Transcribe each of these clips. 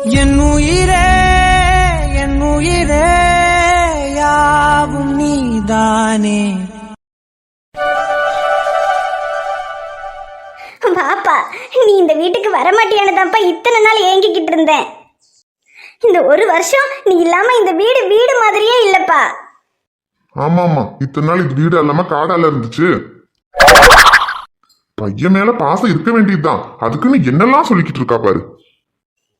என் உயிரே என் உயிரே யாவும் நீதானே. பாப்பா, நீ இந்த வீட்டுக்கு வரமாட்டியானதாப்பா இத்தனை நாள் ஏங்கிக்கிட்டு இருந்தேன். இந்த ஒரு வருஷம் நீ இல்லாம இந்த வீடு வீடு மாதிரியே இல்லப்பா. ஆமாமா, இத்தனை நாள் இது வீடு இல்லாம காடால இருந்துச்சு. பையன் மேல பாசம் இருக்க வேண்டியதுதான், அதுக்குன்னு என்னெல்லாம் சொல்லிக்கிட்டு இருக்கா பாரு.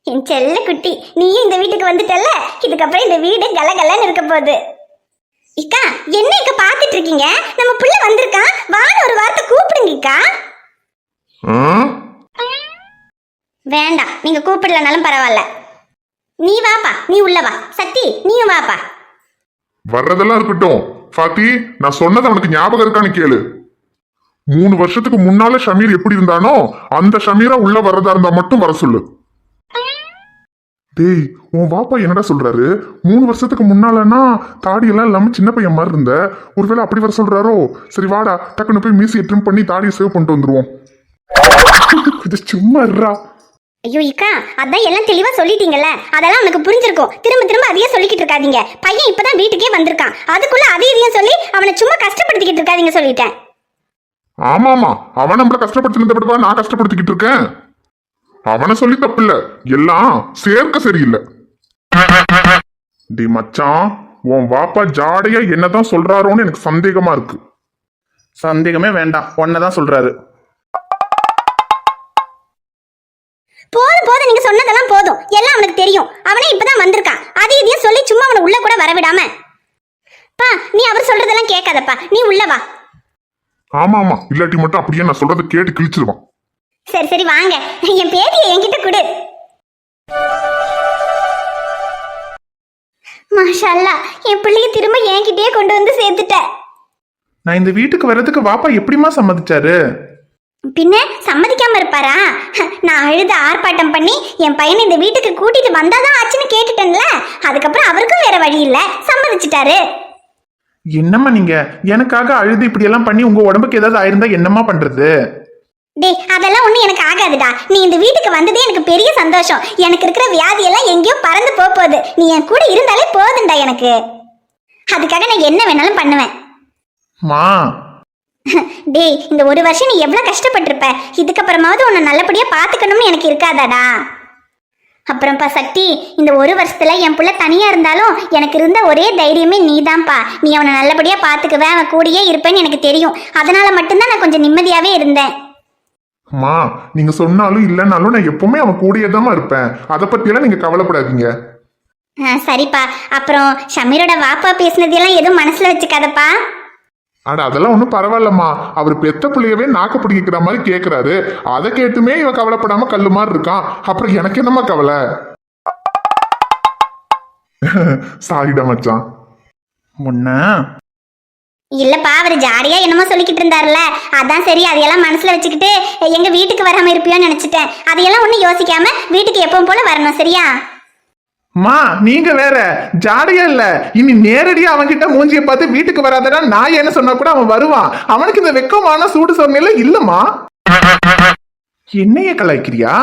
என் செல்ல குட்டி, நீயும் இந்த வீட்டுக்கு வந்துட்டல்ல, இதுக்கப்புறம் இந்த வீடு கலகலன்னு இருக்க போகுது. இக்கா, என்ன இக்க பாத்துட்டு இருக்கீங்க? நம்ம புள்ள வந்திருக்கான், வான்னு ஒரு வார்த்தை கூப்பிடுங்க இக்கா. வேண்டாம், நீங்க கூப்பிடலனாலும் பரவாயில்ல. நீ வாப்பா, நீ உள்ள வா. சக்தி, நீயும் வாப்பா. வர்றதெல்லாம் இருக்கட்டும் ஃபாத்தி, நான் சொன்னது அவனுக்கு ஞாபகம் இருக்கான்னு கேளு. 3 வருஷத்துக்கு முன்னால ஷமீர் எப்படி இருந்தானோ அந்த ஷமீரா உள்ள வர்றதா இருந்தா மட்டும் வர சொல்லு. டேய், உன் வாப்பா என்னடா சொல்றாரு? 3 வருஷத்துக்கு முன்னாலன்னா தாடியெல்லாம் இல்லாம சின்ன பையன் மாதிரி இருந்த, ஒருவேளை அப்படி வர சொல்றாரோ? சரி வாடா, டக்குன்னு போய் மீசியை ட்ரிம் பண்ணி தாடியை சேவ் பண்ணிட்டு வந்துருவோம். சும்மா இருறா. ஐயோ இக்கா, அதான் எல்லாம் தெளிவா சொல்லிட்டீங்கல்ல, அதெல்லாம் உனக்கு புரிஞ்சிருக்கும். திரும்ப திரும்ப அதையே சொல்லிக்கிட்டு இருக்காதீங்க. பையன் இப்பதான் வீட்டுக்கே வந்திருக்கான், அதுக்குள்ள அதையும் சொல்லி அவனை சும்மா கஷ்டப்படுத்திக்கிட்டு இருக்காதீங்க சொல்லிட்டேன். ஆமாமா, அவன் நம்மள கஷ்டப்படுத்தினதா நான் கஷ்டப்படுத்திக்கிட்டு இருக்கேன். அவனை சொல்லி தப்பு இல்ல, எல்லாம் சேர்க்க சரியில்லை. டி மச்சான், உன் வாப்பா ஜாடையா என்னதான் சொல்றாரோன்னு எனக்கு சந்தேகமா இருக்கு. சந்தேகமே வேண்டாம், ஒன்னதான் சொல்றாரு. போதும் போதும், நீங்க சொன்னதெல்லாம் போதும், எல்லாம் அவனுக்கு தெரியும். அவனே இப்பதான் வந்திருக்கான், அதையும் சொல்லி சும்மா அவனை உள்ள கூட வரவிடாம. பா, நீ அவர் சொல்றதெல்லாம் கேட்காதப்பா, நீ உள்ள வா. ஆமா, இல்லாட்டி மட்டும் அப்படியே நான் சொல்றதை கேட்டு கிழிச்சிருவான். சரி சரி வாங்க, என் பேத்தியை என்கிட்ட கொடு. மாஷா அல்லாஹ், என் பிள்ளைய திரும்ப என்கிட்டயே கொண்டு வந்து சேர்த்துட்ட. நான் இந்த வீட்டுக்கு வர்றதுக்கு வாப்பா எப்படிமா சம்மதிச்சாரு? பின்ன சம்மதிக்காம இருப்பாரா? நான் அழுது ஆர்ப்பாட்டம் பண்ணி என் பையனை இந்த வீட்டுக்கு கூட்டிட்டு வந்தாதான் ஆச்சுன்னு கேட்டுட்டேன்ல, அதுக்கப்புறம் அவருக்கும் வேற வழி இல்ல, சம்மதிச்சிட்டாரு. என்னம்மா நீங்க எனக்காக அழுது இப்படி எல்லாம் பண்ணி உங்க உடம்புக்கு ஏதாவது ஆயிருந்தா என்னம்மா பண்றது? டே, அதெல்லாம் ஒண்ணு எனக்கு ஆகாதுடா. நீ இந்த வீட்டுக்கு வந்ததே எனக்கு பெரிய சந்தோஷம். எனக்கு இருக்கிற வியாதி எல்லாம் எங்கேயோ பறந்து போகுது. நீ என் கூட இருந்தாலே போதும்டா எனக்கு. அதுக்காக நான் என்ன வேணாலும் பண்ணுவேன். மா டேய், இந்த ஒரு வருஷம் நீ எவ்வளவு கஷ்டப்பட்டிருப்ப, இதுக்கப்புறமாவது உன்னை நல்லபடியா பாத்துக்கணும்னு எனக்கு இருக்காதாடா? அப்புறம்ப்பா சக்தி, இந்த ஒரு வருஷத்துல என் புள்ள தனியா இருந்தாலும் எனக்கு இருந்த ஒரே தைரியமே நீதான்ப்பா. நீ அவனை நல்லபடியா பாத்துக்குவ, அவன் கூடயே இருப்பேன்னு எனக்கு தெரியும். அதனால மட்டும்தான் நான் கொஞ்சம் நிம்மதியாவே இருந்தேன். அம்மா, நீங்க சொன்னாலும் இல்லைன்னாலும் நான் எப்பவுமே அவன் கூடயே தான் இருப்பேன். அதை பத்தியெல்லாம் நீங்க கவலைப்படாதீங்க. சரிப்பா. அப்புறம் ஷமீரோட வாப்பா பேசினதெல்லாம் எதுவும் மனசுல வச்சுக்காதப்பா. ஆனா அதெல்லாம் ஒண்ணும் பரவாயில்லம்மா, அவர் பெத்த பிள்ளையவே நாக்க பிடிக்கிற மாதிரி கேக்குறாரு. அதை கேட்டுமே இவன் கவலைப்படாம கல்லு மாதிரி இருக்கான். அப்புறம் எனக்கு என்னம்மா கவலை? சாரிடா மச்சான். முன்ன இல்லப்பா, அவர் ஜாலியா என்னமோ சொல்லிக்கிட்டு இருந்தாருல, அதான் சரி அதையெல்லாம் மனசுல வச்சுக்கிட்டு எங்க வீட்டுக்கு வராம இருப்பியோன்னு நினைச்சிட்டேன். அதையெல்லாம் ஒன்னும் யோசிக்காம வீட்டுக்கு எப்பவும் போல வரணும், சரியா? மா நீங்க வேற ஜாடையா இல்ல, இனி நேரடியா அவன்கிட்ட மூஞ்சிய பார்த்து வீட்டுக்கு வராதடா நான் என்ன சொன்னா கூட அவன் வருவான். அவனுக்கு இந்த வெக்கமான சூடு சொன்னல இல்லம்மா. என்னைய கலாய்க்கிறியா?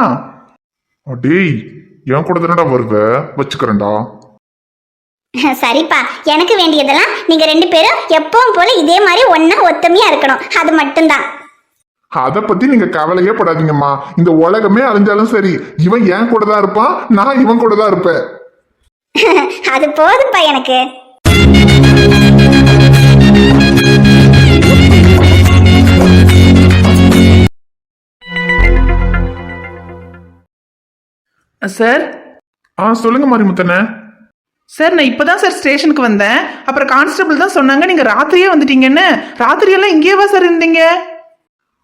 டேய், என் கூட தானடா வருவ, வச்சுக்கிறேன்டா. சரிப்பா, எனக்கு வேண்டியதெல்லாம் நீங்க 2 பேரும் எப்பவும் போல இதே மாதிரி ஒன்னா ஒத்துமையா இருக்கணும், அது மட்டும்தான். அதை பத்தி நீங்க கவலையே படாதீங்கம்மா. இந்த உலகமே அழிஞ்சாலும் சரி, இவன் என் கூட தான் இருப்பான், நான் இவன் கூட தான் இருப்பேன். அது போதும்பா எனக்கு. சார். சொல்லுங்க மாரிமுத்தண்ணே. சார், நான் இப்பதான் சார் ஸ்டேஷனுக்கு வந்தேன். அப்புறம் கான்ஸ்டபிள் தான் சொன்னாங்க நீங்க ராத்திரியே வந்துட்டீங்கன்னு. ராத்திரியெல்லாம் இங்கேயேவா சார் இருந்தீங்க?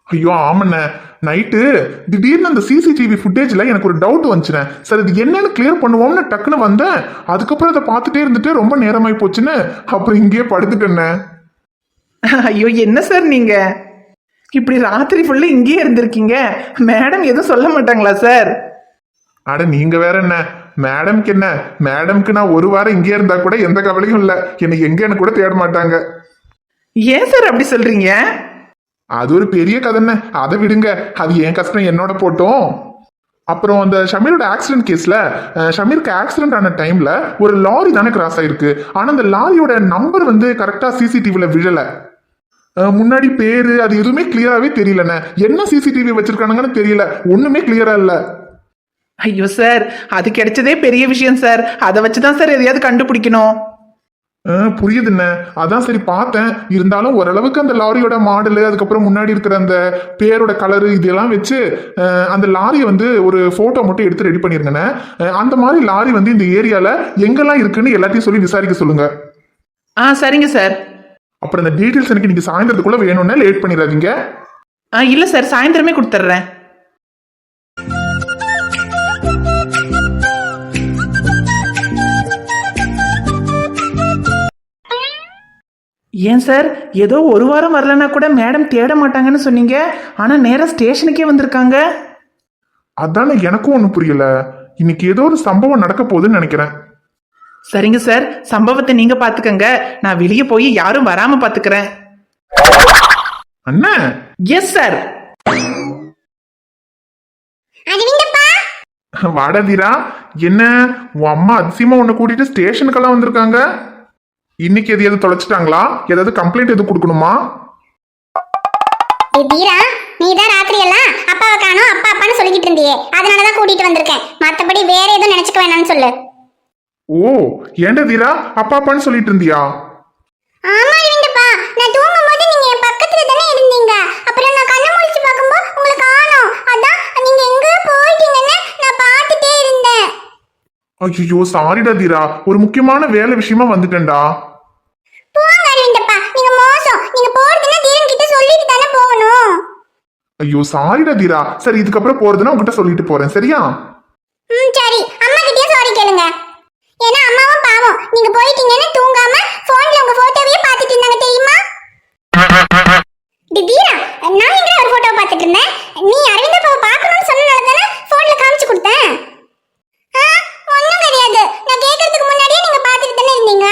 ஐயோ ஆமண்ணே, நைட்டு திடீர்னு அந்த சிசிடிவி ஃபுட்டேஜ்ல எனக்கு ஒரு டவுட் வந்துச்சுனே. சார் இது என்னன்னு கிளியர் பண்ணுவோம்னு டக்குன்னு வந்தேன். அதுக்கப்புறம் அதை பார்த்துட்டே இருந்துட்டு ரொம்ப நேரமாயி போச்சுன்னு அப்புறம் இங்கேயே படுத்துட்டேன்னே. ஐயோ என்ன சார் நீங்க இப்படி ராத்திரி ஃபுல்லா இங்கேயே இருந்திருக்கீங்க? மேடம் எதுவும் சொல்ல மாட்டாங்களா சார்? அட நீங்க வேற என்ன மேடம்க்கு என்ன, மேடம்க்கு நான் 1 வாரம் இங்கே இருந்தா கூட எந்த கவலையும் இல்லை. என்னை எங்கன்னு கூட தேட மாட்டாங்க. ஏன் சார் அப்படி சொல்றீங்க? அது ஒரு பெரிய கதைன்னு அதை விடுங்க. அது என் கஷ்டம் என்னோட போட்டோம். அப்புறம் அந்த ஷமீரோட ஆக்சிடென்ட் கேஸ்ல ஷமீருக்கு ஆக்சிடென்ட் ஆன டைம்ல ஒரு லாரி தானே கிராஸ் ஆயிருக்கு. ஆனா அந்த லாரியோட நம்பர் வந்து கரெக்டா சிசிடிவில விழல. முன்னாடி பேரு அது எதுவுமே கிளியராகவே தெரியலண்ணே. என்ன சிசிடிவி வச்சிருக்கானுங்கன்னு தெரியல, ஒண்ணுமே கிளியரா இல்ல. ஐயோ சார், அது கிடைச்சதே பெரிய விஷயம் சார். அதை வச்சுதான் சார் எதையாவது கண்டுபிடிக்கணும். புரியுதுண்ணே, அதான் சரி பார்த்தேன். இருந்தாலும் ஓரளவுக்கு அந்த லாரியோட மாடலு, அதுக்கப்புறம் முன்னாடி இருக்கிற அந்த பேரோட கலரு இதெல்லாம் வச்சு அந்த லாரியை வந்து ஒரு போட்டோ மட்டும் எடுத்து ரெடி பண்ணிருங்கண்ணே. அந்த மாதிரி லாரி வந்து இந்த ஏரியால எங்கெல்லாம் இருக்குன்னு எல்லாத்தையும் சொல்லி விசாரிக்க சொல்லுங்க. சரிங்க சார். அப்புறம் இந்த டீட்டெயில்ஸ் எனக்கு நீங்க சாயந்தரத்துக்குள்ள வேணும்னா லேட் பண்ணிடாதீங்க. இல்ல சார், சாயந்தரமே கொடுத்துட்றேன். ஏன் சார், ஏதோ ஒரு வாரம் வரலன்னா கூட மேடம் தேட மாட்டாங்கன்னு சொன்னீங்க. ஆனா நேரா ஸ்டேஷனுக்கே வந்திருக்காங்க. அதானே எனக்கும் ஒன்றும் புரியல. இன்னைக்கு ஏதோ ஒரு சம்பவம் நடக்க போகுதுன்னு நினைக்கிறேன். சரிங்க சார், சம்பவத்தை நீங்க பாத்துக்கங்க. நான் வெளியே போய் யாரும் வராம பாத்துக்கிறேன். அண்ணா. Yes sir. வாடாதீரா, என்ன உன் அம்மா அதிசயமா உன்னை கூட்டிட்டு ஸ்டேஷனுக்கெல்லாம் வந்திருக்காங்க? இன்னைக்கு எதையாவது தொலைச்சிட்டாங்களா? ஏதாவது கம்ப்ளைண்ட் எதுவும் கொடுக்கணுமா? தீரா, நீ தான் ராத்திரி எல்லாம் அப்பாவை காணோம் அப்பா அப்பான்னு சொல்லிக்கிட்டு இருந்தியே, அதனாலதான் கூட்டிட்டு வந்திருக்கேன். மத்தபடி வேற எதுவும் நினைச்சுக்க வேணாம்னு சொல்லு. ஓ, ஏண்டா தீரா அப்பா அப்பான்னு சொல்லிட்டு இருந்தியா? ஆமா அரவிந்தப்பா, நான் தூங்கும்போது நீங்க என் பக்கத்துல தானே இருந்தீங்க. அப்புறம் நான் கண்ணை முழிச்சு பார்க்கும்போது உங்களை காணோம். அதான் நீங்க எங்க போயிட்டீங்கன்னு நான் பார்த்துட்டே இருந்தேன். ஐயோ சாரிடா தீரா, ஒரு முக்கியமான வேலை விஷயமா வந்துட்டேன்டா. போங்க அரவிந்தப்பா, நீங்க மோசம். நீங்க போறதுன்னா தீரன் கிட்ட சொல்லிட்டு தானே போகணும். ஐயோ சாரிடா தீரா. சரி, இதுக்கப்புறம் போறதுன்னா உங்ககிட்ட சொல்லிட்டு போறேன், சரியா? சரி, அம்மா கிட்டயே சாரி கேளுங்க. ஏன்னா அம்மாவும் பாவம், நீங்க போயிட்டீங்கன்னு தூங்காம போன்ல உங்க போட்டோவையே பார்த்துட்டு இருந்தாங்க தெரியுமா? தீரா, நான் எங்க ஒரு போட்டோ பார்த்துட்டு இருந்தேன். நீ அரவிந்தப்பாவை பார்க்கணும்னு சொன்னனால தானே போன்ல காமிச்சு கொடுத்தேன். ஒண்ணும் கிடையாது, நான் கேட்கறதுக்கு முன்னாடியே நீங்க பார்த்துட்டு தானே இருந்தீங்க.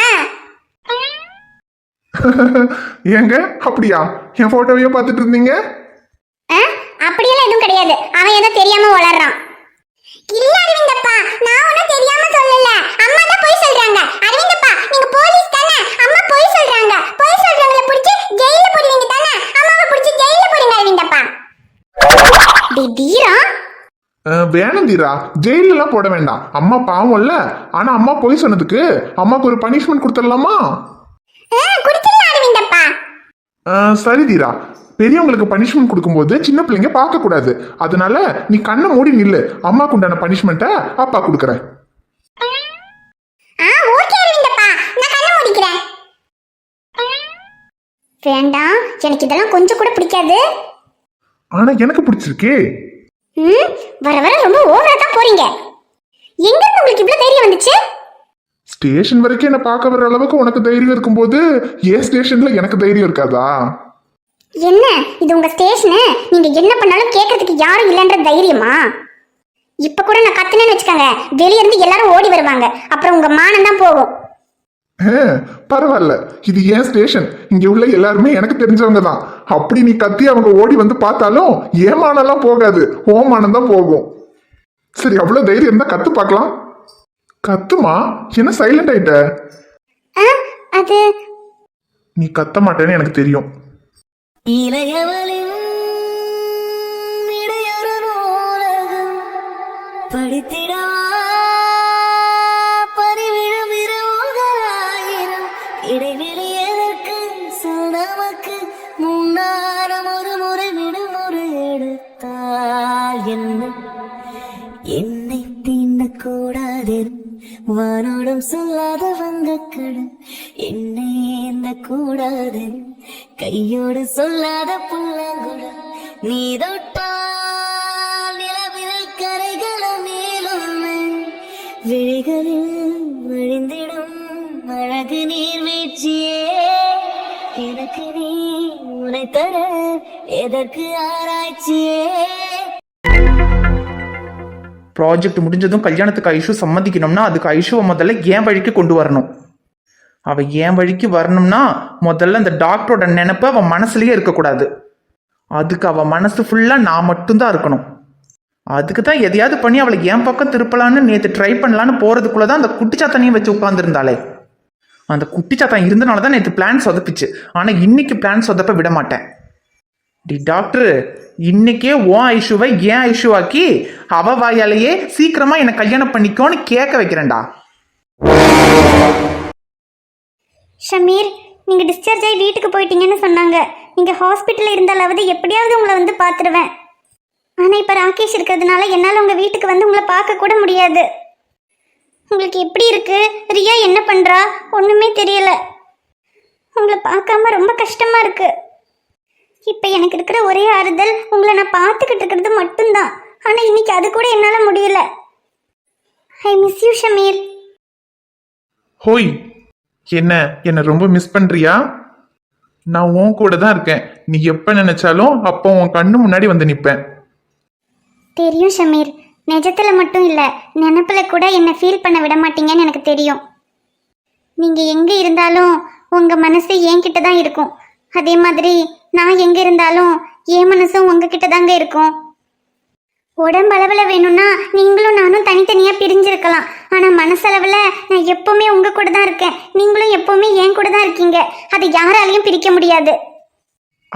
ஏங்க அப்படியா? என் போட்டோவையே பார்த்துட்டு இருந்தீங்க? அப்படியெல்லாம் எதுவும் கிடையாது. அவன் ஏதோ தெரியாம வளர்றான். இல்ல அரவிந்தப்பா, நான் ஒன்னும் தெரியாம சொல்லல. அம்மா தான் போய் சொல்றாங்க. அரவிந்தப்பா, நீங்க போலீஸ் தானே? அம்மா போய் சொல்றாங்க. போய் சொல்றவங்கள பிடிச்சி ஜெயில போடுவீங்க தானே? அம்மாவை பிடிச்சி ஜெயில போடுங்க அரவிந்தப்பா. தீரா, வேணும் தீரா, ஜெயில எல்லாம் போட வேண்டாம். அம்மா பாவம் இல்ல. ஆனா அம்மா போய் சொன்னதுக்கு அம்மாக்கு ஒரு பனிஷ்மெண்ட் கொடுத்துடலாமா? கொடுத்துடலாம் அரவிந்தப்பா. சரி தீரா, பெரியவங்களுக்கு பனிஷ்மெண்ட் கொடுக்கும்போது சின்ன பிள்ளைங்க பார்க்க கூடாது. அதனால நீ கண்ணை மூடி நில்லு. அம்மாக்கு உண்டான பனிஷ்மெண்ட்டை அப்பா கொடுக்குறேன். ஓகே அரவிந்தப்பா, நான் கண்ணை மூடிக்கிறேன். வேண்டாம், எனக்கு இதெல்லாம் கொஞ்சம் கூட பிடிக்காது. ஆனா எனக்கு பிடிச்சிருக்கே. வர வர ரொம்ப ஓவரா தான் போறீங்க. எங்க உங்களுக்கு இவ்வளவு தைரியம் வந்துச்சு? ஸ்டேஷன் வரைக்கும் என்ன பார்க்க வர அளவுக்கு உனக்கு தைரியம் இருக்கும்போது ஏன் ஸ்டேஷன்ல எனக்கு தைரியம் இருக்காதா? என்ன இது உங்க ஸ்டேஷனு? நீங்க என்ன பண்ணாலும் கேட்கறதுக்கு யாரும் இல்லைன்ற தைரியமா? இப்ப கூட நான் கத்துனேன்னு வச்சுக்கோங்க, வெளிய இருந்து எல்லாரும் ஓடி வருவாங்க. அப்புறம் உங்க மானம் தான் போகும். பரவாயில்ல, இது ஏன் ஸ்டேஷன். இங்க உள்ள எல்லாருமே எனக்கு தெரிஞ்சவங்க தான். அப்படி நீ கத்தி அவங்க ஓடி வந்து பார்த்தாலும் ஏமானெல்லாம் போகாது, ஓமானம் தான் போகும். சரி, அவ்வளவு தைரியம் இருந்தா கத்து பார்க்கலாம். கத்துமா, என்ன சைலண்ட் ஆயிட்ட? அது நீ கத்த மாட்டேன்னு எனக்கு தெரியும். இளையவளின் இடையொரு நூலகம் படித்திடா பறிவிடும் இரவுகளாயிரம் இடைவெளி எதற்கு நமக்கு முன்னாரம் ஒரு முறை விடுமுறை எடுத்தால் என்னை தீண்டக்கூடாது வானோடும் சொல்லாத வங்கக்கடன் என்னை ஏந்த கூடாது கையோடு சொல்லாத புள்ளங்குடன் நீ தொட்டால் நிலவிரல் கரைகளும் மேலும் விழிகளில் வழிந்திடும் அழகு நீர்வீழ்ச்சியே எனக்கு நீ உனை தர எதற்கு ஆராய்ச்சியே. ப்ராஜெக்ட் முடிஞ்சதும் கல்யாணத்துக்கு ஐஷு சம்மதிக்கணும்னா அதுக்கு ஐஷுவை முதல்ல என் வழிக்கு கொண்டு வரணும். அவள் என் வழிக்கு வரணும்னா முதல்ல அந்த டாக்டரோட நினைப்பு அவன் மனசுலயே இருக்கக்கூடாது. அதுக்கு அவன் மனசு ஃபுல்லாக நான் மட்டும்தான் இருக்கணும். அதுக்கு தான் எதையாவது பண்ணி அவளை என் பக்கம் திருப்பலான்னு நேற்று ட்ரை பண்ணலான்னு போகிறதுக்குள்ளே தான் அந்த குட்டிச்சாத்தானையும் வச்சு உட்காந்துருந்தாளே. அந்த குட்டிச்சாத்தான் இருந்தனால தான் நேற்று பிளான் சொதப்பிச்சு. ஆனால் இன்னைக்கு பிளான் சொதப்ப விட மாட்டேன். டி டாக்டர், இன்னைக்கே உன் ஐஷுவை ஏன் ஐஷுவாக்கி அவ வாயாலேயே சீக்கிரமா என்னை கல்யாணம் பண்ணிக்கோன்னு கேட்க வைக்கிறேன்டா. ஷமீர், நீங்கள் டிஸ்சார்ஜ் ஆகி வீட்டுக்கு போயிட்டீங்கன்னு சொன்னாங்க. நீங்கள் ஹாஸ்பிட்டலில் இருந்தாலாவது எப்படியாவது உங்களை வந்து பார்த்துருவேன். ஆனால் இப்போ ராகேஷ் இருக்கிறதுனால என்னால் உங்கள் வீட்டுக்கு வந்து உங்களை பார்க்க கூட முடியாது. உங்களுக்கு எப்படி இருக்கு? ரியா என்ன பண்ணுறா? ஒன்றுமே தெரியல. உங்களை பார்க்காம ரொம்ப கஷ்டமாக இருக்கு. இப்போ எனக்கு இருக்கிற ஒரே ஆறுதல் உங்களை நான் பார்த்துக்கிட்டு இருக்கிறது மட்டும்தான். ஆனால் இன்னைக்கு அது கூட என்னால் முடியல. I miss you Shameer. ஹோய், என்ன ரொம்ப மிஸ் பண்றியா? நான் உன் கூட தான் இருக்கேன். நீ எப்ப நினைச்சாலும் அப்போ உன் கண்ணு முன்னாடி வந்து நிப்பேன். தெரியும் ஷமீர், நிஜத்தில் மட்டும் இல்லை, நினப்பில் கூட என்னை ஃபீல் பண்ண விட மாட்டீங்கன்னு எனக்கு தெரியும். நீங்கள் எங்கே இருந்தாலும் உங்கள் மனசு என்கிட்ட தான் இருக்கும். அதே மாதிரி நான் எங்கே இருந்தாலும் என் மனசும் உங்ககிட்ட தாங்க இருக்கும். உடம்பளவில் வேணும்னா நீங்களும் நானும் தனித்தனியாக பிரிஞ்சிருக்கலாம். ஆனால் மனசளவில் நான் எப்போவுமே உங்கள் கூட தான் இருக்கேன். நீங்களும் எப்போவுமே என் கூட தான் இருக்கீங்க. அதை யாராலையும் பிரிக்க முடியாது.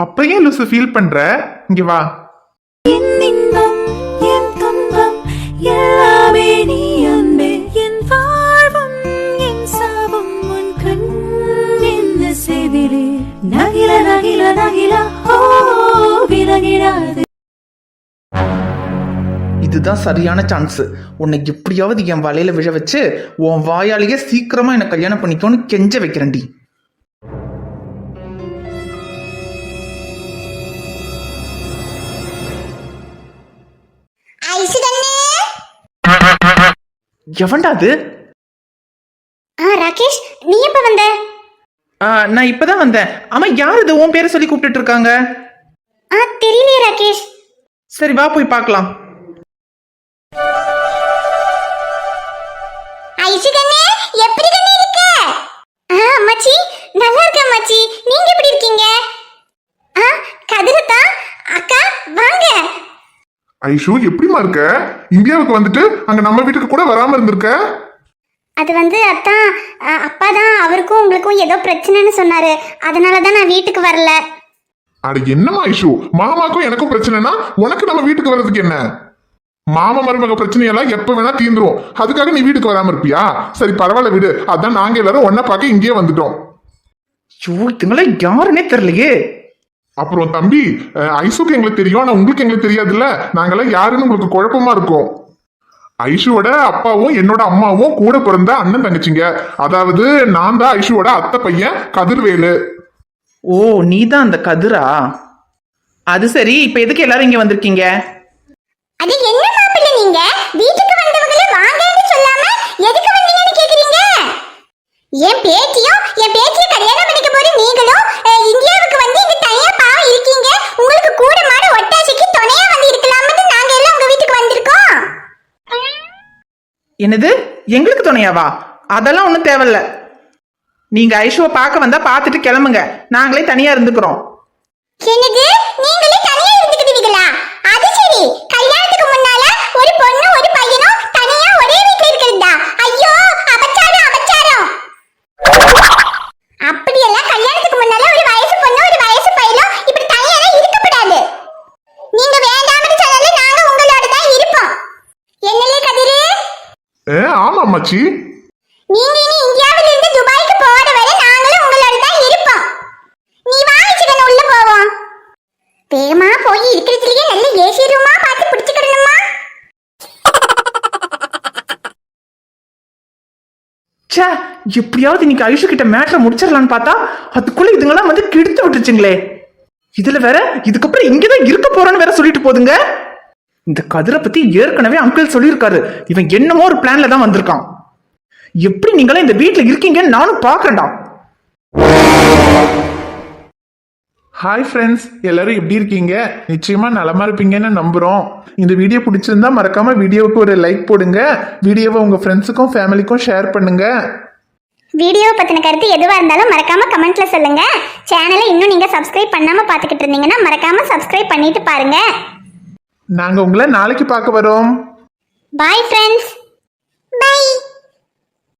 அப்ப ஏன் லூசு ஃபீல் பண்ற? இங்க வா. என் இன்பம் என் துன்பம் எல்லாமே நீ அன்பே. என் வாழ்வும் என் சாவும் உன் கண் என்ன செவிலே. நகில நகில நகில ஓ விலகிடாது. இதுதான் சரியான சான்ஸ். உன்னை எப்படியாவது என் வலையில விழ வச்சு உன் வாயாலேயே சீக்கிரமா என்னை கல்யாணம் பண்ணிக்கோன்னு கெஞ்ச வைக்கிறேன்டி. எவன்டா அது? ராகேஷ், நீ எப்போ வந்த? நான் இப்பதான் வந்தேன். ஆமா, யார் இது உன் பேரை சொல்லி கூப்பிட்டு இருக்காங்க? தெரியலையே ராகேஷ். சரி வா போய் பார்க்கலாம். எப்படி இருக்க? அம்மாச்சி, நல்லா இருக்கேன் அம்மாச்சி. நீங்க எப்படி இருக்கீங்க? கதிரத்தா அக்கா, வாங்க. ஐஷு, எப்படிமா இருக்க? இந்தியாவுக்கு வந்துட்டு அங்க நம்ம வீட்டுக்கு கூட வராம இருந்திருக்க. அது வந்து அத்தான், அப்பா தான் அவருக்கும் உங்களுக்கும் ஏதோ பிரச்சனைன்னு சொன்னாரு. அதனால தான் நான் வீட்டுக்கு வரல. அட என்னமா ஐஷு, மாமாக்கும் எனக்கும் பிரச்சனைனா உனக்கு நம்ம வீட்டுக்கு வர்றதுக்கு என்ன? மாமா மருமக பிரச்சனையெல்லாம் எப்ப வேணா தீந்துரும். அதுக்காக நீ வீட்டுக்கு வராம இருப்பியா? சரி பரவாயில்ல விடு. அதான் நாங்க எல்லாரும் ஒன்னா பார்க்க இங்கேயே வந்துட்டோம். இதுங்களா யாருன்னே தெரியலையே. அப்புறம் தம்பி, ஐஷுக்கு எங்களுக்கு தெரியும், ஆனா உங்களுக்கு எங்களுக்கு தெரியாதுல்ல. நாங்கெல்லாம் யாருன்னு உங்களுக்கு குழப்பமா இருக்கும். ஐஷுவோட அப்பாவும் என்னோட அம்மாவும் கூட பிறந்த அண்ணன் தங்கச்சிங்க. அதாவது நான் தான் ஐஷுவோட அத்தை பையன் கதிர்வேலு. ஓ, நீ தான் அந்த கதிரா? அது சரி, இப்ப எதுக்கு எல்லாரும் இங்க வந்திருக்கீங்க? அது என்ன மாப்பிள்ளை, நீங்க வீட்டுக்கு வந்தவங்களே வாங்கன்னு சொல்லாம எதுக்கு வந்தீங்கன்னு கேக்குறீங்க? என் பேத்தியும் என் பேத்தியை கல்யாணம் பண்ணிக்க போற நீங்களும் இந்தியாவுக்கு வந்து இங்க தனியா பாவம் இருக்கீங்க. உங்களுக்கு கூட மாட ஒட்டாசைக்கு துணையா வந்து இருக்கலாம்னு நாங்க எல்லாம் உங்க வீட்டுக்கு வந்திருக்கோம். என்னது, எங்களுக்கு துணையாவா? அதெல்லாம் ஒன்றும் தேவையில்ல. நீங்க ஐஷுவை பார்க்க வந்தா பார்த்துட்டு கிளம்புங்க. நாங்களே தனியா இருந்துக்கிறோம். என்னது, நீங்களே தனியா இருந்துக்குவீங்களா? அது சரி, கல்யாணத்துக்கு முன்னால ஒரு பொண்ணு ஒரு பையனும் தனியா ஒரே வீட்ல இருக்கிறதா? ஐயோ, அபச்சாரம் அபச்சாரம். அப்படியெல்லாம் கல்யாணத்துக்கு முன்னால ஒரு வயசு பொண்ணு ஒரு வயசு பையனும் இப்படி தனியா இருக்கக்கூடாது. நீங்க வேண்டாம்னு சொன்னாலே நாங்க உங்களோட தான் இருப்போம். என்னலே கதிரு? ஆமா அம்மாச்சி. நீங்க இனி இந்தியாவில இருந்து துபாய்க்கு போற வரை நாங்களும் உங்களோட தான் இருப்போம். நீ வாங்கிச்சுக்கணும், உள்ள போவோம். வேகமா போய் இருக்கிறதுலயே நல்ல ஏசி ரூமா பார்த்து பிடிச்சுக்கிடணுமா? ச்சே, எப்படியாவது இன்னைக்கு ஐஷு கிட்ட மேட்ரை முடிச்சிடலான்னு பார்த்தா அதுக்குள்ள இதுங்கெல்லாம் வந்து கிடுத்து விட்டுருச்சுங்களே. இதுல வேற இதுக்கப்புறம் இங்கதான் இருக்க போறோன்னு வேற சொல்லிட்டு போதுங்க. இந்த கதிரை பத்தி ஏற்கனவே அங்கிள் சொல்லியிருக்காரு. இவன் என்னமோ ஒரு பிளான்ல தான் வந்திருக்கான். எப்படி நீங்களே இந்த வீட்டுல இருக்கீங்கன்னு நானும் பாக்குறேன்டா. ஹாய் ஃப்ரெண்ட்ஸ், எல்லாரும் எப்படி இருக்கீங்க? நிச்சயமா நலமா இருப்பீங்கன்னு நம்புறோம். இந்த வீடியோ பிடிச்சிருந்தா மறக்காம வீடியோவுக்கு ஒரு லைக் போடுங்க. வீடியோவை உங்க ஃப்ரெண்ட்ஸுக்கும் ஃபேமிலிக்கும் ஷேர் பண்ணுங்க. வீடியோ பத்தின கருத்து எதுவா இருந்தாலும் மறக்காம கமெண்ட்ல சொல்லுங்க. சேனலை இன்னும் நீங்க சப்ஸ்கிரைப் பண்ணாம பாத்துக்கிட்டு இருந்தீங்கன்னா மறக்காம சப்ஸ்கிரைப் பண்ணிட்டு பாருங்க. நாங்க உங்களை நாளைக்கு பார்க்க வரோம். Bye friends.